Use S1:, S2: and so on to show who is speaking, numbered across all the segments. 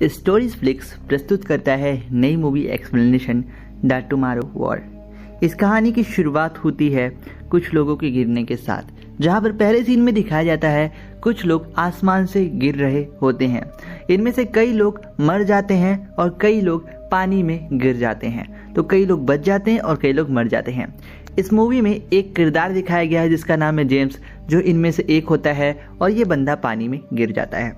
S1: Stories flix प्रस्तुत करता है नई movie explanation the tomorrow war. इस कहानी की शुरुआत होती है कुछ लोगों के गिरने के साथ, जहां पर पहले सीन में दिखाया जाता है कुछ लोग आसमान से गिर रहे होते हैं। इनमें से कई लोग मर जाते हैं और कई लोग पानी में गिर जाते हैं, तो कई लोग बच जाते हैं और कई लोग मर जाते हैं। इस मूवी में एक किरदार दिखाया गया है जिसका नाम है जेम्स, जो इनमें से एक होता है और ये बंदा पानी में गिर जाता है।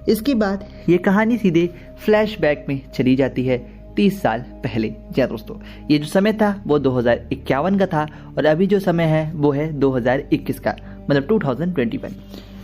S1: इसके बाद ये कहानी सीधे फ्लैशबैक में चली जाती है 30 साल पहले। जी हाँ दोस्तों, ये जो समय था वो 2051 का था और अभी जो समय है वो है 2021 का, मतलब 2021।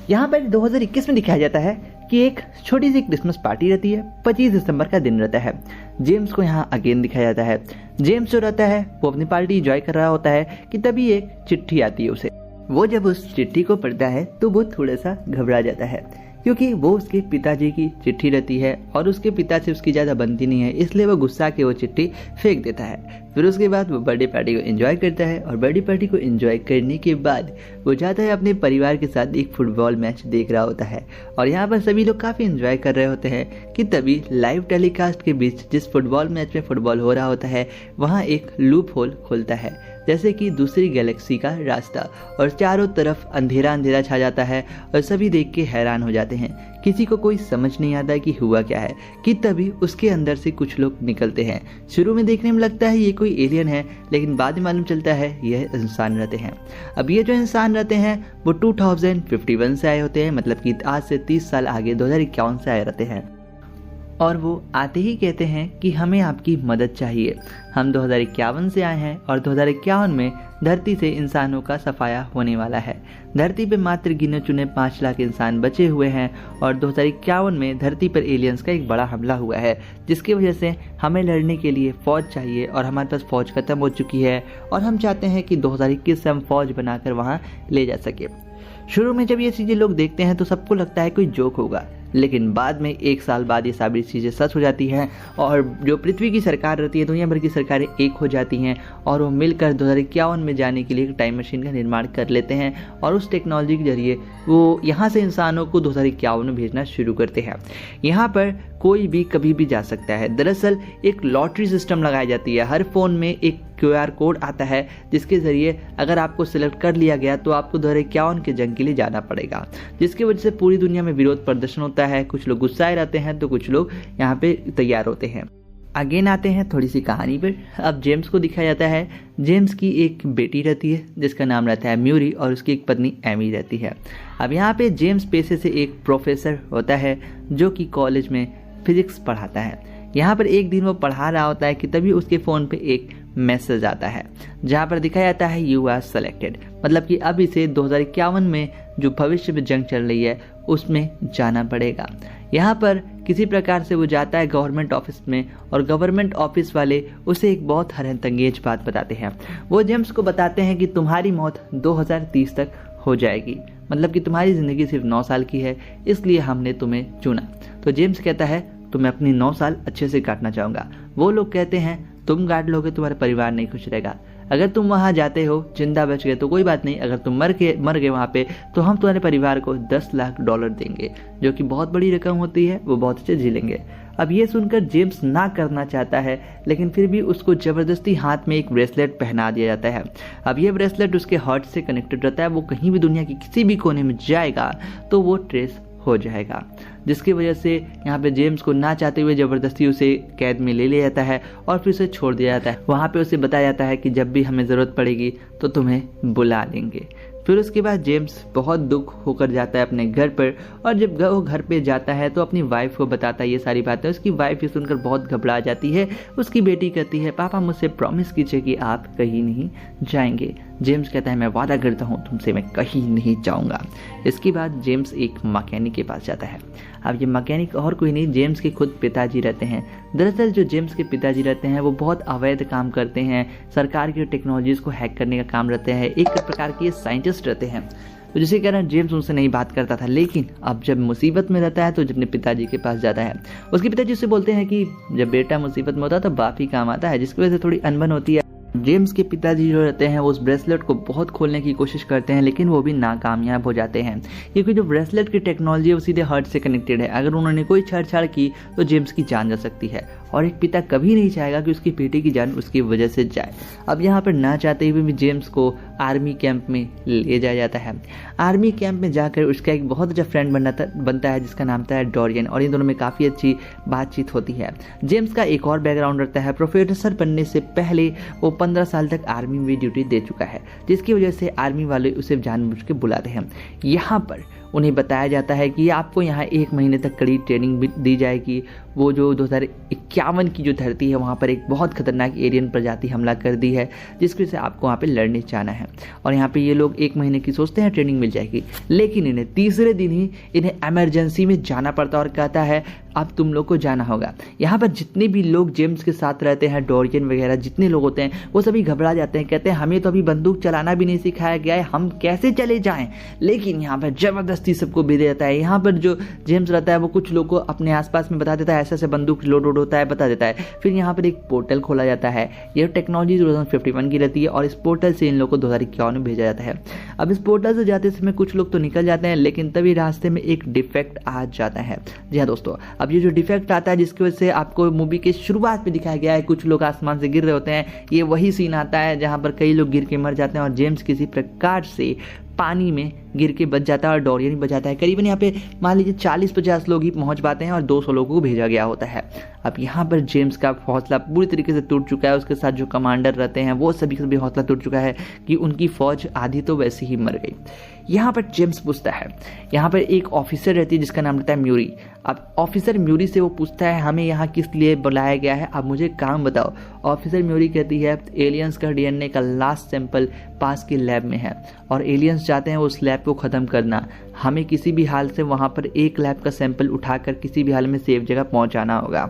S1: यहाँ पर 2021 में दिखाया जाता है कि एक छोटी सी क्रिसमस पार्टी रहती है। 25 दिसंबर का दिन रहता है। जेम्स को यहाँ अगेन दिखाया जाता है। जेम्स जो रहता है वो अपनी पार्टी एंजॉय कर रहा होता है कि तभी एक चिट्ठी आती है उसे। वो जब उस चिट्ठी को पढ़ता है तो वो थोड़ा सा घबरा जाता है, क्योंकि वो उसके पिताजी की चिट्ठी रहती है और उसके पिता से उसकी ज़्यादा बनती नहीं है, इसलिए वो गुस्सा के वो चिट्ठी फेंक देता है। फिर उसके बाद वो बर्थडे पार्टी को एंजॉय करता है और बर्थडे पार्टी को एंजॉय करने के बाद वो जाता है अपने परिवार के साथ एक फुटबॉल मैच देख रहा होता है। और यहाँ पर सभी लोग काफ़ी एंजॉय कर रहे होते हैं कि तभी लाइव टेलीकास्ट के बीच जिस फुटबॉल मैच में फुटबॉल हो रहा होता है वहाँ एक लूप होल खुलता है, जैसे कि दूसरी गैलेक्सी का रास्ता, और चारों तरफ अंधेरा अंधेरा छा जाता है और सभी देख के हैरान हो जाते हैं। किसी को कोई समझ नहीं आता कि हुआ क्या है कि तभी उसके अंदर से कुछ लोग निकलते हैं। शुरू में देखने में लगता है ये कोई एलियन है, लेकिन बाद में मालूम चलता है यह इंसान रहते हैं। अब ये जो इंसान रहते हैं वो 2051 से आए होते हैं, मतलब कि आज से 30 साल आगे 2051 से आए रहते हैं। और वो आते ही कहते हैं कि हमें आपकी मदद चाहिए। हम 2051 से आए हैं और 2051 में धरती से इंसानों का सफाया होने वाला है। धरती पे मात्र गिने चुने 5 लाख इंसान बचे हुए हैं और 2051 में धरती पर एलियंस का एक बड़ा हमला हुआ है, जिसकी वजह से हमें लड़ने के लिए फ़ौज चाहिए और हमारे पास फ़ौज ख़त्म हो चुकी है और हम चाहते हैं कि 2021 से हम फ़ौज बनाकर वहाँ ले जा सके। शुरू में जब ये चीज़ें लोग देखते हैं तो सबको लगता है कोई जोक होगा, लेकिन बाद में 1 साल बाद ये सारी चीज़ें सच हो जाती हैं और जो पृथ्वी की सरकार रहती है, दुनिया भर की सरकारें एक हो जाती हैं और वो मिलकर 2051 में जाने के लिए एक टाइम मशीन का निर्माण कर लेते हैं और उस टेक्नोलॉजी के जरिए वो यहाँ से इंसानों को 2051 में भेजना शुरू करते हैं। यहाँ पर कोई भी कभी भी जा सकता है। दरअसल एक लॉटरी सिस्टम लगाई जाती है। हर फ़ोन में एक QR कोड आता है, जिसके ज़रिए अगर आपको सिलेक्ट कर लिया गया तो आपको 2051 के जंग के लिए जाना पड़ेगा, जिसकी वजह से पूरी दुनिया में विरोध प्रदर्शन होता है। कुछ लोग गुस्साए रहते हैं तो कुछ लोग यहाँ पे तैयार होते हैं। अगेन आते हैं थोड़ी सी कहानी पर। अब जेम्स को दिखाया जाता है। जेम्स की एक बेटी रहती है जिसका नाम रहता है म्यूरी और उसकी एक पत्नी एमी रहती है। अब यहाँ पे जेम्स पेशे से एक प्रोफेसर होता है जो कि कॉलेज में फिजिक्स पढ़ाता है। यहाँ पर एक दिन वो पढ़ा रहा होता है कि तभी उसके फ़ोन पे एक मैसेज आता है जहाँ पर दिखाया जाता है यू आर सेलेक्टेड, मतलब कि अब इसे 2051 में जो भविष्य में जंग चल रही है उसमें जाना पड़ेगा। यहाँ पर किसी प्रकार से वो जाता है गवर्नमेंट ऑफिस में और गवर्नमेंट ऑफिस वाले उसे एक बहुत हैरतअंगेज बात बताते हैं। वो जेम्स को बताते हैं कि तुम्हारी मौत 2030 तक हो जाएगी, मतलब कि तुम्हारी ज़िंदगी सिर्फ 9 साल की है, इसलिए हमने तुम्हें चुना। तो जेम्स कहता है तो मैं अपनी 9 साल अच्छे से काटना चाहूँगा। वो लोग कहते हैं तुम काट लोगे तुम्हारा परिवार नहीं खुश रहेगा। अगर तुम वहाँ जाते हो जिंदा बच गए तो कोई बात नहीं, अगर तुम मर गए वहाँ पे तो हम तुम्हारे परिवार को $10 लाख देंगे, जो कि बहुत बड़ी रकम होती है। वो बहुत अच्छे जी लेंगे। अब ये सुनकर जेम्स ना करना चाहता है, लेकिन फिर भी उसको ज़बरदस्ती हाथ में एक ब्रेसलेट पहना दिया जाता है। अब ये ब्रेसलेट उसके हार्ट से कनेक्टेड रहता है। वो कहीं भी दुनिया की किसी भी कोने में जाएगा तो वो ट्रेस हो जाएगा, जिसकी वजह से यहाँ पे जेम्स को ना चाहते हुए ज़बरदस्ती उसे कैद में ले लिया जाता है और फिर उसे छोड़ दिया जाता है। वहाँ पे उसे बताया जाता है कि जब भी हमें ज़रूरत पड़ेगी तो तुम्हें बुला लेंगे। फिर उसके बाद जेम्स बहुत दुख होकर जाता है अपने घर पर, और जब वो घर पे जाता है तो अपनी वाइफ को बताता है ये सारी बातें। उसकी वाइफ ये सुनकर बहुत घबरा जाती है। उसकी बेटी कहती है पापा मुझसे प्रॉमिस कीजिए कि आप कहीं नहीं जाएंगे। जेम्स कहता है मैं वादा करता हूँ तुमसे मैं कहीं नहीं जाऊँगा। इसके बाद जेम्स एक मैकेनिक के पास जाता है। अब ये मैकेनिक और कोई नहीं, जेम्स के खुद पिताजी रहते हैं। दरअसल जो जेम्स के पिताजी रहते हैं वो बहुत अवैध काम करते हैं, सरकार की टेक्नोलॉजीज़ को हैक करने का काम रहते हैं, एक प्रकार के साइंटिस्ट रहते हैं। तो जिसके कारण जेम्स उनसे नहीं बात करता था, लेकिन अब जब मुसीबत में रहता है तो जब अपने पिताजी के पास जाता है, उसके पिताजी उससे बोलते हैं कि जब बेटा मुसीबत में होता है तो बाप ही काम आता है, जिसकी वजह से थोड़ी अनबन होती है। जेम्स के पिताजी जो रहते हैं वो उस ब्रेसलेट को बहुत खोलने की कोशिश करते हैं, लेकिन वो भी नाकामयाब हो जाते हैं, क्योंकि जो ब्रेसलेट की टेक्नोलॉजी है वो सीधे हार्ट से कनेक्टेड है। अगर उन्होंने कोई छेड़छाड़ की तो जेम्स की जान जा सकती है, और एक पिता कभी नहीं चाहेगा कि उसकी बेटी की जान उसकी वजह से जाए। अब यहाँ पर ना चाहते हुए भी जेम्स को आर्मी कैंप में ले जाया जाता है। आर्मी कैंप में जाकर उसका एक बहुत अच्छा फ्रेंड बनता है जिसका नाम था डोरियन, और इन दोनों में काफ़ी अच्छी बातचीत होती है। जेम्स का एक और बैकग्राउंड रहता है, प्रोफेसर बनने से पहले वो 15 साल तक आर्मी में ड्यूटी दे चुका है, जिसकी वजह से आर्मी वाले उसे जानबूझ के बुलाते हैं। यहाँ पर उन्हें बताया जाता है कि आपको यहाँ 1 महीने तक कड़ी ट्रेनिंग भी दी जाएगी। वो जो 2051 की जो धरती है वहाँ पर एक बहुत खतरनाक एलियन प्रजाति हमला कर दी है, जिसकी वजह से आपको वहाँ पे लड़ने जाना है। और यहाँ पे ये लोग 1 महीने की सोचते हैं ट्रेनिंग मिल जाएगी, लेकिन इन्हें तीसरे दिन ही इन्हें इमरजेंसी में जाना पड़ता है और कहता है अब तुम लोग को जाना होगा। यहाँ पर जितने भी लोग जेम्स के साथ रहते हैं, डोरियन वगैरह जितने लोग होते हैं, वो सभी घबरा जाते हैं, कहते हैं हमें तो अभी बंदूक चलाना भी नहीं सिखाया गया है, हम कैसे चले जाएं। लेकिन यहाँ पर जबरदस्ती सबको भेजा जाता है। यहाँ पर जो जेम्स रहता है वो कुछ लोग को अपने आसपास में बता देता है, ऐसे ऐसे बंदूक लोड होता है, बता देता है। फिर यहाँ पर एक पोर्टल खोला जाता है। यह टेक्नोलॉजी 2051 की रहती है और इस पोर्टल से इन लोग को 2051 में भेजा जाता है। अब इस पोर्टल से जाते समय कुछ लोग तो निकल जाते हैं, लेकिन तभी रास्ते में एक डिफेक्ट आ जाता है। जी हाँ दोस्तों, अब ये जो डिफेक्ट आता है जिसकी वजह से आपको मूवी के शुरुआत में दिखाया गया है कुछ लोग आसमान से गिर रहे होते हैं, ये वही सीन आता है जहाँ पर कई लोग गिर के मर जाते हैं और जेम्स किसी प्रकार से पानी में गिर के बच जाता है और डोरियन भी बच जाता है। करीबन यहाँ पे मान लीजिए 40-50 लोग ही पहुंच पाते हैं और 200 लोगों को भेजा गया होता है। अब यहाँ पर जेम्स का हौसला पूरी तरीके से टूट चुका है, उसके साथ जो कमांडर रहते हैं वो सभी हौसला टूट चुका है कि उनकी फौज आधी तो वैसे ही मर गई। यहाँ पर जेम्स पूछता है, यहाँ पर एक ऑफिसर रहती है जिसका नाम रहता है म्यूरी। अब ऑफिसर म्यूरी से वो पूछता है हमें यहाँ किस लिए बुलाया गया है, अब मुझे काम बताओ। ऑफिसर म्यूरी कहती है एलियंस का डीएनए का लास्ट सैंपल पास के लैब में है और एलियंस चाहते हैं उस लैब को ख़त्म करना। हमें किसी भी हाल से वहाँ पर एक लैब का सैंपल उठाकर किसी भी हाल में सेफ जगह पहुँचाना होगा।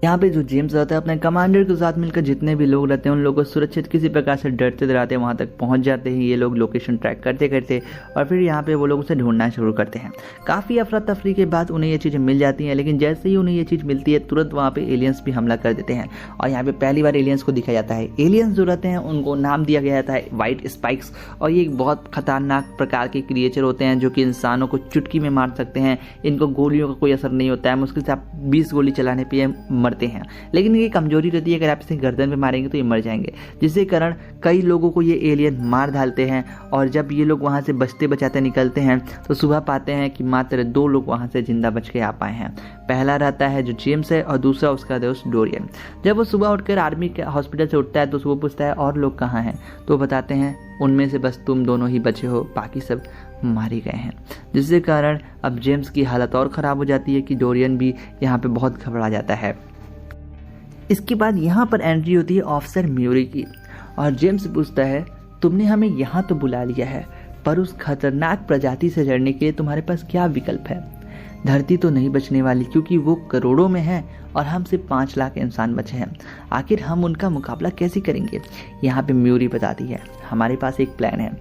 S1: यहाँ पे जो जेम्स रहता है अपने कमांडर के साथ मिलकर जितने भी लोग रहते हैं उन लोगों को सुरक्षित किसी प्रकार से डरते डराते वहाँ तक पहुँच जाते हैं। ये लोग लोकेशन ट्रैक करते करते और फिर यहाँ पे वो लोग उसे ढूंढना शुरू करते हैं। काफ़ी अफरा तफरी के बाद उन्हें ये चीज़ें मिल जाती हैं, लेकिन जैसे ही उन्हें ये चीज़ मिलती है तुरंत वहाँ पे एलियंस भी हमला कर देते हैं। और यहाँ पे पहली बार एलियंस को दिखाया जाता है। एलियंस जो रहते हैं उनको नाम दिया गया था व्हाइट स्पाइक्स, और ये एक बहुत खतरनाक प्रकार के क्रिएचर होते हैं जो कि इंसानों को चुटकी में मार सकते हैं। इनको गोलियों का कोई असर नहीं होता है, मुश्किल से आप 20 गोली चलाने पर मरते हैं, लेकिन ये कमजोरी रहती है, अगर आप इसे गर्दन पे मारेंगे तो ये मर जाएंगे, जिसके कारण कई लोगों को ये एलियन मार डालते हैं। और जब ये लोग वहाँ से बचते बचाते निकलते हैं तो सुबह पाते हैं कि मात्र 2 लोग वहाँ से जिंदा बच के आ पाए हैं। पहला रहता है जो जेम्स है और दूसरा उसका दोस्त डोरियन। जब वो सुबह उठकर आर्मी के हॉस्पिटल से उठता है तो सुबह पूछता है और लोग कहाँ हैं, तो बताते हैं उनमें से बस तुम दोनों ही बचे हो, बाकी सब मारे गए हैं। जिसके कारण अब जेम्स की हालत और ख़राब हो जाती है कि डोरियन भी यहाँ पे बहुत घबरा जाता है। इसके बाद यहाँ पर एंट्री होती है ऑफिसर म्यूरी की, और जेम्स पूछता है तुमने हमें यहाँ तो बुला लिया है, पर उस खतरनाक प्रजाति से लड़ने के लिए तुम्हारे पास क्या विकल्प है। धरती तो नहीं बचने वाली क्योंकि वो करोड़ों में है और हम सिर्फ 5 लाख इंसान बचे हैं। आखिर हम उनका मुकाबला कैसे करेंगे। यहाँ पे म्यूरी बताती है हमारे पास एक प्लान है।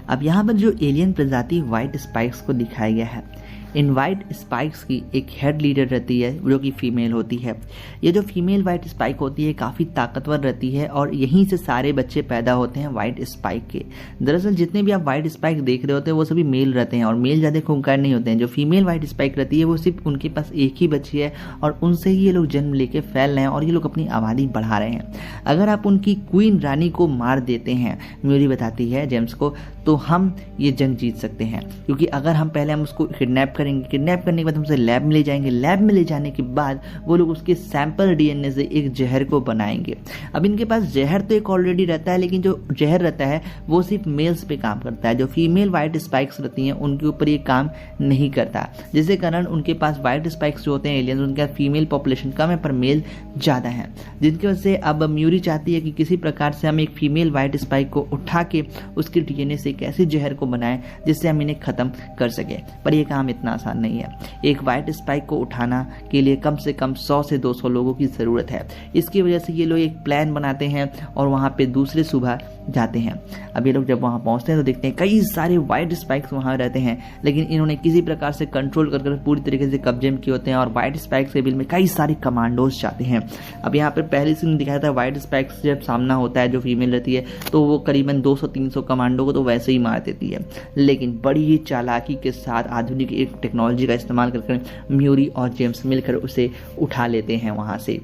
S1: अब यहाँ पर जो एलियन प्रजाति व्हाइट स्पाइक्स को दिखाया गया है, इन व्हाइट स्पाइक्स की एक हेड लीडर रहती है जो कि फीमेल होती है। ये जो फीमेल व्हाइट स्पाइक होती है काफ़ी ताकतवर रहती है और यहीं से सारे बच्चे पैदा होते हैं व्हाइट स्पाइक के। दरअसल जितने भी आप व्हाइट स्पाइक देख रहे होते हैं वो सभी मेल रहते हैं और मेल ज़्यादा खूंखार नहीं होते हैं। जो फीमेल व्हाइट स्पाइक रहती है वो सिर्फ उनके पास एक ही बच्ची है और उनसे ही ये लोग जन्म लेके फैल रहे हैं और ये लोग अपनी आबादी बढ़ा रहे हैं। अगर आप उनकी क्वीन रानी को मार देते हैं, म्यूरी बताती है जेम्स को, तो हम ये जंग जीत सकते हैं। क्योंकि अगर हम पहले हम उसको किडनैप करेंगे, किडनैप करने के बाद हम उसे लैब में ले जाएंगे, लैब में ले जाने के बाद वो लोग उसके सैंपल डीएनए से एक जहर को बनाएंगे। अब इनके पास जहर तो एक ऑलरेडी रहता है, लेकिन जो जहर रहता है वो सिर्फ मेल्स पे काम करता है। जो फीमेल व्हाइट स्पाइक्स रहती हैं उनके ऊपर ये काम नहीं करता, जिसके कारण उनके पास व्हाइट स्पाइक्स जो होते हैं एलियंस, उनका फीमेल पॉपुलेशन कम है पर मेल ज़्यादा है। जिनकी वजह से अब म्यूरी चाहती है कि किसी प्रकार से हम एक फीमेल व्हाइट स्पाइक को उठा के उसके डीएनए से एक ऐसी जहर को बनाएं जिससे हम इन्हें खत्म कर सके। पर यह काम इतना आसान नहीं है। एक व्हाइट स्पाइक को उठाना के लिए कम से कम 100 से 200 लोगों की ज़रूरत है। इसकी वजह से ये लोग एक प्लान बनाते हैं और वहाँ पे दूसरे सुबह जाते हैं। अब ये लोग जब वहाँ पहुँचते हैं तो देखते हैं कई सारे वाइट स्पाइक्स वहाँ रहते हैं, लेकिन इन्होंने किसी प्रकार से कंट्रोल कर पूरी तरीके से कब्जे में किए होते हैं और वाइट स्पाइक्स के बिल में कई सारे कमांडोज जाते हैं। अब यहाँ पर पहली सीन दिखाया था वाइट स्पाइक्स जब सामना होता है जो फीमेल रहती है तो वो करीबन 200-300 कमांडो को तो वैसे ही मार देती है, लेकिन बड़ी ही चालाकी के साथ आधुनिक एक टेक्नोलॉजी का इस्तेमाल करके म्यूरी और जेम्स मिलकर उसे उठा लेते हैं वहाँ से।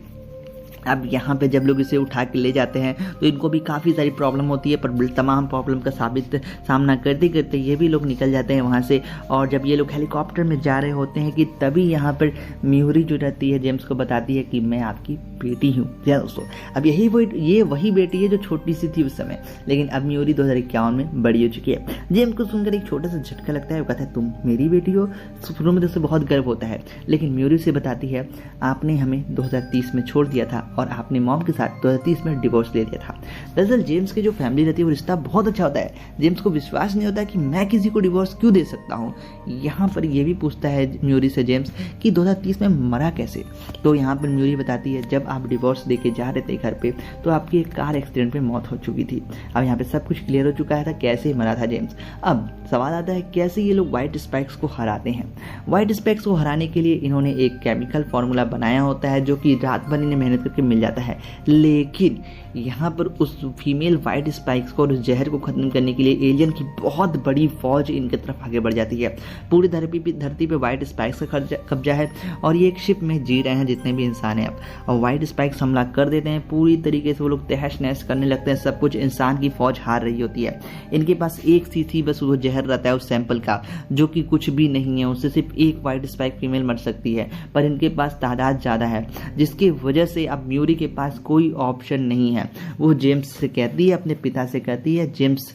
S1: अब यहाँ पे जब लोग इसे उठा के ले जाते हैं तो इनको भी काफ़ी सारी प्रॉब्लम होती है, पर तमाम प्रॉब्लम का सामना करते करते ये भी लोग निकल जाते हैं वहाँ से। और जब ये लोग हेलीकॉप्टर में जा रहे होते हैं कि तभी यहाँ पर म्यूरी जो रहती है जेम्स को बताती है कि मैं आपकी बेटी हूँ। दोस्तों अब ये वही बेटी है जो छोटी सी थी उस समय, लेकिन अब म्यूरी 2051 में बड़ी हो चुकी है। जेम्स को सुनकर एक छोटा सा झटका लगता है, वो कहता है तुम मेरी बेटी हो। शुरू में तो उसे बहुत गर्व होता है, लेकिन म्यूरी से बताती है आपने हमें 2030 में छोड़ दिया था और आपने मॉम के साथ 2030 में डिवोर्स ले लिया था। दरअसल जेम्स की जो फैमिली रहती है वो रिश्ता बहुत अच्छा होता है। जेम्स को विश्वास नहीं होता कि मैं किसी को डिवोर्स क्यों दे सकता हूँ। यहाँ पर ये भी पूछता है म्यूरी से जेम्स कि 2030 में मरा कैसे। तो यहाँ पर म्यूरी बताती है जब आप डिवोर्स देके जा रहे थे घर पे तो आपकी एक कार एक्सीडेंट में मौत हो चुकी थी। अब यहाँ पे सब कुछ क्लियर हो चुका था कैसे मरा था जेम्स। अब सवाल आता है कैसे ये लोग व्हाइट स्पाइक्स को हराते हैं। व्हाइट स्पाइक्स को हराने के लिए इन्होंने एक केमिकल फॉर्मूला बनाया होता है जो कि रात भर इन्हें मेहनत करके मिल जाता है, लेकिन यहाँ पर उस फीमेल व्हाइट स्पाइक्स को और उस जहर को खत्म करने के लिए एलियन की बहुत बड़ी फौज इनकी तरफ आगे बढ़ जाती है। पूरी धरती पे व्हाइट स्पाइक्स का कब्जा है और ये एक शिप में जी रहे हैं जितने भी इंसान हैं अब, और व्हाइट स्पाइक्स हमला कर देते हैं। पूरी तरीके से वो लोग तहस नहस करने लगते हैं सब कुछ। इंसान की फौज हार रही होती है। इनके पास एक सी बस वो जहर रहता है उस सैंपल का जो कि कुछ भी नहीं है, उससे सिर्फ एक व्हाइट स्पाइक फीमेल मर सकती है, पर इनके पास तादाद ज़्यादा है जिसकी वजह से अब म्यूरी के पास कोई ऑप्शन नहीं है। वो जेम्स से कहती है, अपने पिता से कहती है जेम्स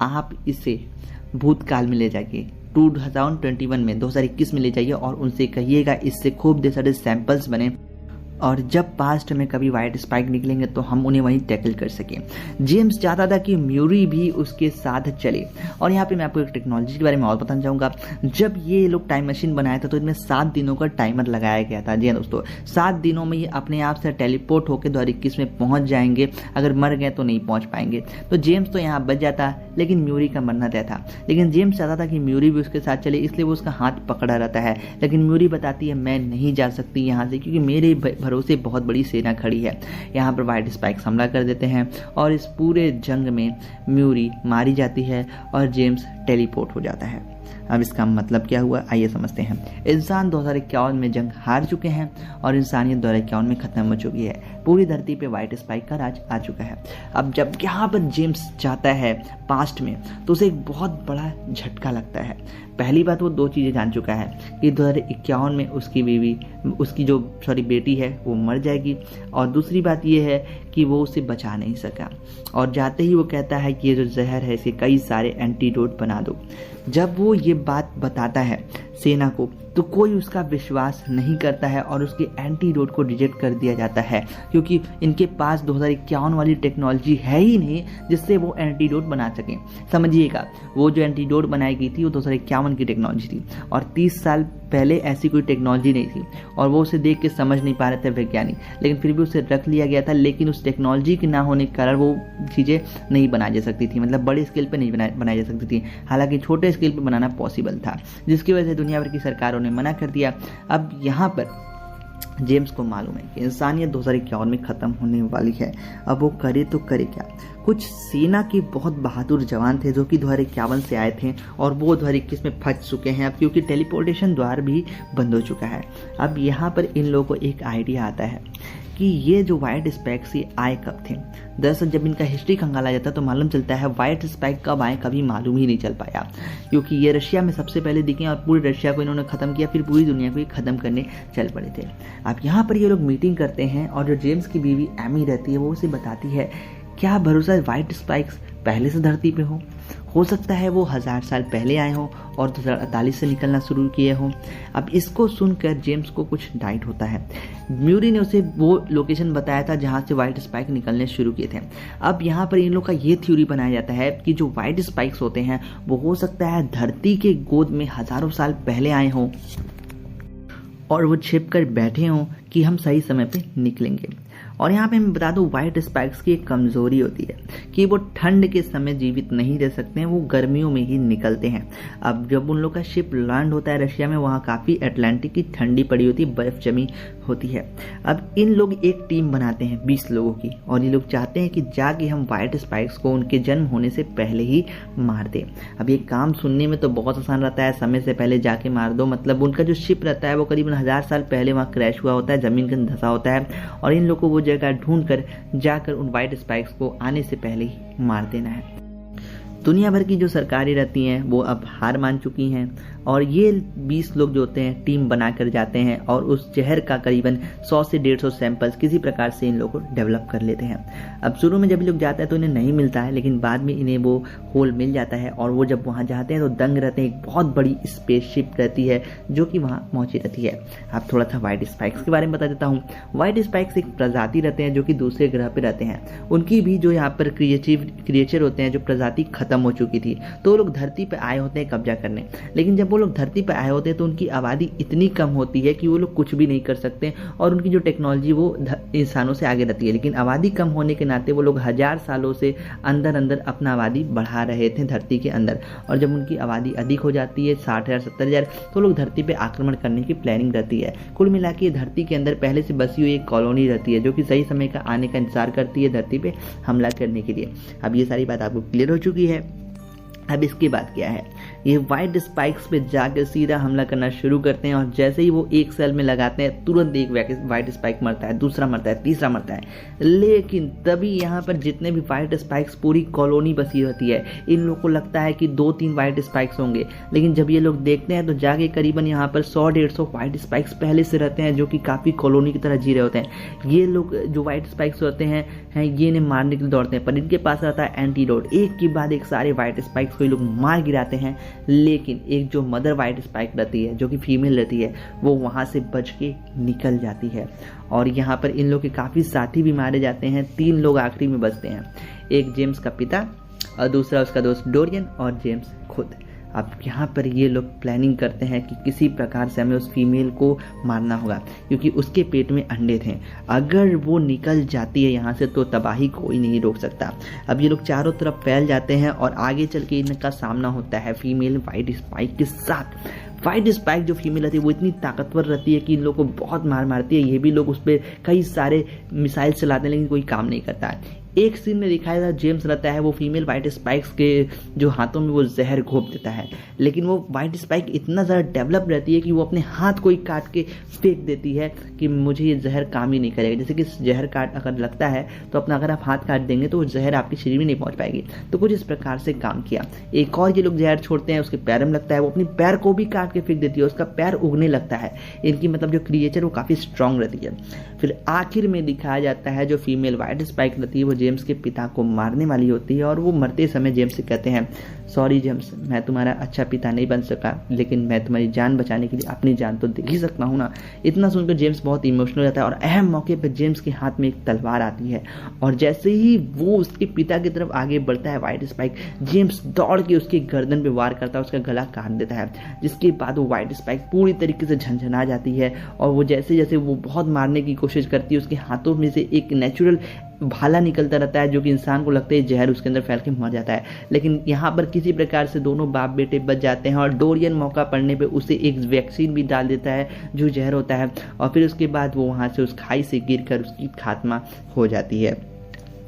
S1: आप इसे भूतकाल में ले जाइए 2021 में ले जाइए और उनसे कहिएगा इससे खूब ढेर सारे सैंपल्स बने और जब पास्ट में कभी व्हाइट स्पाइक निकलेंगे तो हम उन्हें वहीं टैकल कर सकें। जेम्स चाहता था कि म्यूरी भी उसके साथ चले। और यहाँ पे मैं आपको एक टेक्नोलॉजी के बारे में और बताना चाहूँगा। जब ये लोग टाइम मशीन बनाया था तो इनमें 7 दिनों का टाइमर लगाया गया था। जी हाँ दोस्तों, 7 दिनों में ये अपने आप से टेलीपोर्ट होकर 2021 में पहुँच जाएंगे। अगर मर गए तो नहीं पहुँच पाएंगे। तो जेम्स तो यहाँ बच जाता, लेकिन म्यूरी का मरना तय था। लेकिन जेम्स चाहता था कि म्यूरी भी उसके साथ चले, इसलिए वो उसका हाथ पकड़ा रहता है। लेकिन म्यूरी बताती है मैं नहीं जा सकती यहाँ से क्योंकि मेरे भरोसे बहुत बड़ी सेना खड़ी है। यहाँ पर व्हाइट स्पाइक्स हमला कर देते हैं और इस पूरे जंग में म्यूरी मारी जाती है और जेम्स टेलीपोर्ट हो जाता है। अब इसका मतलब क्या हुआ आइए समझते हैं। इंसान 2051 में जंग हार चुके हैं और इंसानियत 2051 में खत्म हो चुकी है। पूरी धरती पे व्हाइट स्पाइक का राज आ चुका है। अब जब यहाँ पर जेम्स जाता है पास्ट में तो उसे एक बहुत बड़ा झटका लगता है। पहली बात वो 2 चीज़ें जान चुका है कि 2051 में उसकी बेटी है वो मर जाएगी, और दूसरी बात ये है कि वो उसे बचा नहीं सका। और जाते ही वो कहता है कि ये जो जहर है इसके कई सारे एंटीडोट बना दो। जब वो ये बात बताता है सेना को तो कोई उसका विश्वास नहीं करता है और उसके एंटीडोट को रिजेक्ट कर दिया जाता है क्योंकि इनके पास 2051 वाली टेक्नोलॉजी है ही नहीं जिससे वो एंटीडोट बना सकें। समझिएगा, वो जो एंटीडोट बनाई गई थी वो 2051 की टेक्नोलॉजी थी और 30 साल पहले ऐसी कोई टेक्नोलॉजी नहीं थी और वो उसे देख के समझ नहीं पा रहे थे वैज्ञानिक, लेकिन फिर भी उसे रख लिया गया था। लेकिन उस टेक्नोलॉजी के ना होने के कारण वो चीज़ें नहीं बनाई जा सकती थी, मतलब बड़े स्केल पे नहीं बनाई जा सकती थी। हालांकि छोटे स्केल पे बनाना पॉसिबल था, जिसकी वजह से दुनिया भर की सरकारों ने मना कर दिया। अब यहाँ पर जेम्स को मालूम है कि इंसानियत 2051 में ख़त्म होने वाली है। अब वो करे तो करे क्या। कुछ सेना के बहुत बहादुर जवान थे जो कि 2051 से आए थे और वो 2021 में फंस चुके हैं अब क्योंकि टेलीपोर्टेशन द्वार भी बंद हो चुका है। अब यहाँ पर इन लोगों को एक आइडिया आता है कि ये जो व्हाइट स्पाइक्स ये आए कब थे। दरअसल जब इनका हिस्ट्री खंगाला जाता है तो मालूम चलता है व्हाइट स्पाइक कब आए कभी मालूम ही नहीं चल पाया, क्योंकि ये रशिया में सबसे पहले दिखे और पूरी रशिया को इन्होंने ख़त्म किया, फिर पूरी दुनिया को ये ख़त्म करने चल पड़े थे। अब यहाँ पर ये लोग मीटिंग करते हैं और जो जेम्स की बीवी एमी रहती है वो उसे बताती है क्या भरोसा व्हाइट स्पाइक्स पहले से धरती पे हो सकता है वो 1000 साल पहले आए हों और 2048 से निकलना शुरू किए हों। अब इसको सुनकर जेम्स को कुछ डाउट होता है। म्यूरी ने उसे वो लोकेशन बताया था जहां से व्हाइट स्पाइक निकलने शुरू किए थे। अब यहाँ पर इन लोग का ये थ्योरी बनाया जाता है कि जो व्हाइट स्पाइक्स होते हैं वो हो सकता है धरती के गोद में हजारों साल पहले आए हों और वो छिप कर बैठे हों कि हम सही समय पे निकलेंगे। और यहाँ पे मैं बता दूं, व्हाइट स्पाइक्स की एक कमजोरी होती है कि वो ठंड के समय जीवित नहीं रह सकते हैं, वो गर्मियों में ही निकलते हैं। अब जब उन लोग का शिप लैंड होता है रशिया में, वहाँ काफ़ी अटलांटिक की ठंडी पड़ी होती है, बर्फ जमी होती है। अब इन लोग एक टीम बनाते हैं 20 लोगों की, और ये लोग चाहते हैं कि जाके हम व्हाइट स्पाइक्स को उनके जन्म होने से पहले ही मार दें। अब ये काम सुनने में तो बहुत आसान रहता है, समय से पहले जाके मार दो, मतलब उनका जो शिप रहता है वो करीबन 1000 साल पहले वहाँ क्रैश हुआ होता है, जमीन के अंदर धंसा होता है, और इन लोग को वो जगह ढूंढ कर जाकर उन व्हाइट स्पाइक्स को आने से पहले ही मार देना है। दुनिया भर की जो सरकारें रहती हैं वो अब हार मान चुकी हैं, और ये 20 लोग जो होते हैं टीम बनाकर जाते हैं और उस जहर का करीबन 100 से 150 सैंपल्स किसी प्रकार से इन लोगों को डेवलप कर लेते हैं। अब शुरू में जब ये लोग जाते हैं तो इन्हें नहीं मिलता है, लेकिन बाद में इन्हें वो होल मिल जाता है, और वो जब वहाँ जाते हैं तो दंग रहते हैं। एक बहुत बड़ी स्पेसशिप रहती है जो कि वहाँ पहुंची रहती है। अब थोड़ा सा व्हाइट स्पाइक्स के बारे में बता देता हूँ। व्हाइट स्पाइक्स एक प्रजाति रहते हैं जो कि दूसरे ग्रह पर रहते हैं। उनकी भी जो यहाँ पर क्रिएचर होते हैं, जो प्रजाति खत्म हो चुकी थी, तो वो लोग धरती पर आए होते हैं कब्जा करने। लेकिन जब वो लोग धरती पर आए होते हैं तो उनकी आबादी इतनी कम होती है कि वो लोग कुछ भी नहीं कर सकते, और उनकी जो टेक्नोलॉजी वो इंसानों से आगे रहती है। लेकिन आबादी कम होने के नाते वो लोग 1000 सालों से अंदर अंदर अपना आबादी बढ़ा रहे थे धरती के अंदर, और जब उनकी आबादी अधिक हो जाती है 60,000 70,000, तो लोग धरती पे आक्रमण करने की प्लानिंग रहती है। कुल मिला के धरती के अंदर पहले से बसी हुई एक कॉलोनी रहती है जो कि सही समय का आने का इंतजार करती है धरती पे हमला करने के लिए। अब ये सारी बात आपको क्लियर हो चुकी है। अब इसके बाद क्या है, ये व्हाइट स्पाइक्स पे जाकर सीधा हमला करना शुरू करते हैं, और जैसे ही वो एक सेल में लगाते हैं तुरंत एक व्हाइट स्पाइक मरता है, दूसरा मरता है, तीसरा मरता है। लेकिन तभी यहाँ पर जितने भी व्हाइट स्पाइक्स, पूरी कॉलोनी बसी रहती है, इन लोगों को लगता है कि 2-3 व्हाइट स्पाइक्स होंगे, लेकिन जब ये लोग देखते हैं तो जाके करीबन यहाँ पर 100-150 व्हाइट स्पाइक्स पहले से रहते हैं जो कि काफ़ी कॉलोनी की तरह जी रहे होते हैं। ये लोग जो व्हाइट स्पाइक्स होते हैं ये इन्हें मारने के लिए दौड़ते हैं, पर इनके पास रहता है एंटीडोट। एक के बाद एक सारे व्हाइट स्पाइक्स को ये लोग मार गिराते हैं, लेकिन एक जो मदर व्हाइट स्पाइक रहती है जो कि फीमेल रहती है वो वहां से बच के निकल जाती है, और यहाँ पर इन लोग के काफ़ी साथी भी मारे जाते हैं। 3 लोग आखिरी में बचते हैं, एक जेम्स का पिता, और दूसरा उसका दोस्त डोरियन, और जेम्स खुद। अब यहाँ पर ये लोग प्लानिंग करते हैं कि किसी प्रकार से हमें उस फीमेल को मारना होगा, क्योंकि उसके पेट में अंडे थे। अगर वो निकल जाती है यहाँ से तो तबाही कोई नहीं रोक सकता। अब ये लोग चारों तरफ फैल जाते हैं, और आगे चल के इनका सामना होता है फीमेल व्हाइट स्पाइक के साथ। व्हाइट स्पाइक जो फीमेल रहती है वो इतनी ताकतवर रहती है कि इन लोगों को बहुत मार मारती है। ये भी लोग उस पर कई सारे मिसाइल चलाते हैं, लेकिन कोई काम नहीं करता है। एक सीन में दिखाया था, जेम्स रहता है वो फीमेल व्हाइट स्पाइक्स के जो हाथों में वो जहर घोंप देता है, लेकिन वो व्हाइट स्पाइक इतना ज़्यादा डेवलप रहती है कि वो अपने हाथ को ही काट के फेंक देती है कि मुझे ये जहर काम ही नहीं करेगा। जैसे कि जहर काट अगर लगता है तो अपना अगर आप हाथ काट देंगे तो वो जहर आपके शरीर में नहीं पहुंच पाएगी, तो कुछ इस प्रकार से काम किया। एक और ये लोग जहर छोड़ते हैं, उसके पैर में लगता है, वो अपने पैर को भी काट के फेंक देती है, उसका पैर उगने लगता है। इनकी मतलब जो क्रिएचर वो काफ़ी स्ट्रांग रहती है। फिर आखिर में दिखाया जाता है जो फीमेल व्हाइट स्पाइक रहती है वो जेम्स के पिता को मारने वाली होती है, और वो मरते समय जेम्स से कहते हैं, सॉरी जेम्स, मैं तुम्हारा अच्छा पिता नहीं बन सका, लेकिन मैं तुम्हारी जान बचाने के लिए अपनी जान तो दे ही सकता हूँ ना। इतना सुनकर जेम्स बहुत इमोशनल रहता है, और अहम मौके पर जेम्स के हाथ में एक तलवार आती है, और जैसे ही वो उसके पिता की तरफ आगे बढ़ता है व्हाइट स्पाइक, जेम्स दौड़ के उसके गर्दन पे वार करता है, उसका गला काट देता है, जिसके बाद वो व्हाइट स्पाइक पूरी तरीके से झंझना जाती है, और वो जैसे जैसे वो बहुत मारने की कोशिश करती है, उसके हाथों में से एक नेचुरल भाला निकलता रहता है जो कि इंसान को लगता है जहर उसके अंदर फैल के मर जाता है। लेकिन यहाँ पर किसी प्रकार से दोनों बाप बेटे बच जाते हैं, और डोरियन मौका पड़ने पे उसे एक वैक्सीन भी डाल देता है जो जहर होता है, और फिर उसके बाद वो वहाँ से उस खाई से गिरकर उसकी खात्मा हो जाती है,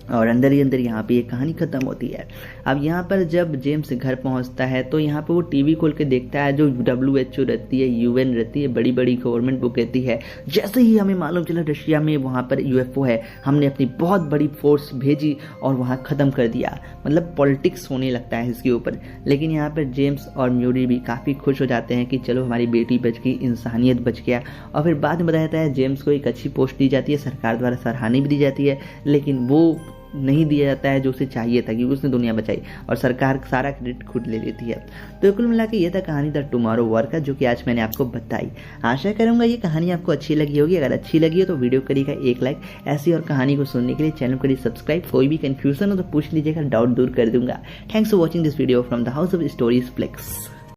S1: और अंदर ही अंदर यहाँ पे ये कहानी खत्म होती है। अब यहाँ पर जब जेम्स घर पहुँचता है तो यहाँ पे वो टीवी खोल के देखता है, जो WHO रहती है, UN रहती है, बड़ी बड़ी गवर्नमेंट वो कहती है जैसे ही हमें मालूम चला रशिया में वहाँ पर UFO है, हमने अपनी बहुत बड़ी फोर्स भेजी और वहाँ ख़त्म कर दिया। मतलब पॉलिटिक्स होने लगता है इसके ऊपर। लेकिन यहाँ पर जेम्स और म्यूरी भी काफ़ी खुश हो जाते हैं कि चलो हमारी बेटी बच गई, इंसानियत बच गया। और फिर बाद में बताया जाता है जेम्स को एक अच्छी पोस्ट दी जाती है, सरकार द्वारा सराहना भी दी जाती है, लेकिन वो नहीं दिया जाता है जो उसे चाहिए था, क्योंकि उसने दुनिया बचाई, और सरकार सारा क्रेडिट खुद ले लेती है। तो कुल मिला के ये था कहानी द टुमारो वॉर का, जो कि आज मैंने आपको बताई। आशा करूंगा ये कहानी आपको अच्छी लगी होगी। अगर अच्छी लगी हो तो वीडियो करिएगा एक लाइक। ऐसी और कहानी को सुनने के लिए चैनल करिए सब्सक्राइब। कोई भी कंफ्यूजन हो तो पूछ लीजिएगा, डाउट दूर कर दूंगा। Thanks for watching this video from the house of stories flex.